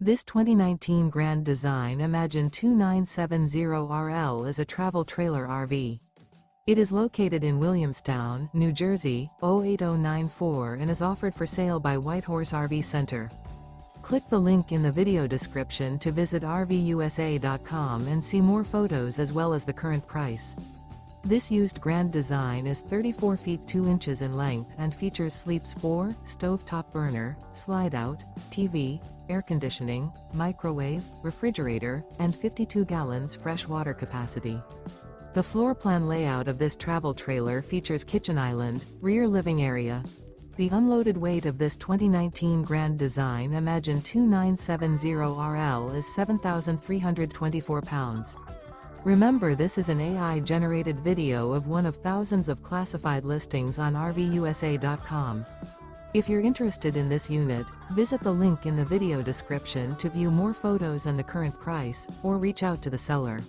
This 2019 Grand Design Imagine 2970RL is a travel trailer RV. It is located in Williamstown, New Jersey, 08094 and is offered for sale by Whitehorse RV Center. Click the link in the video description to visit RVUSA.com and see more photos as well as the current price. This used Grand Design is 34 feet 2 inches in length and features sleeps 4, stovetop burner, slide-out, TV, air conditioning, microwave, refrigerator, and 52 gallons fresh water capacity. The floor plan layout of this travel trailer features kitchen island, rear living area. The unloaded weight of this 2019 Grand Design Imagine 2970RL is 7,324 pounds. Remember, this is an AI-generated video of one of thousands of classified listings on RVUSA.com. If you're interested in this unit, visit the link in the video description to view more photos and the current price, or reach out to the seller.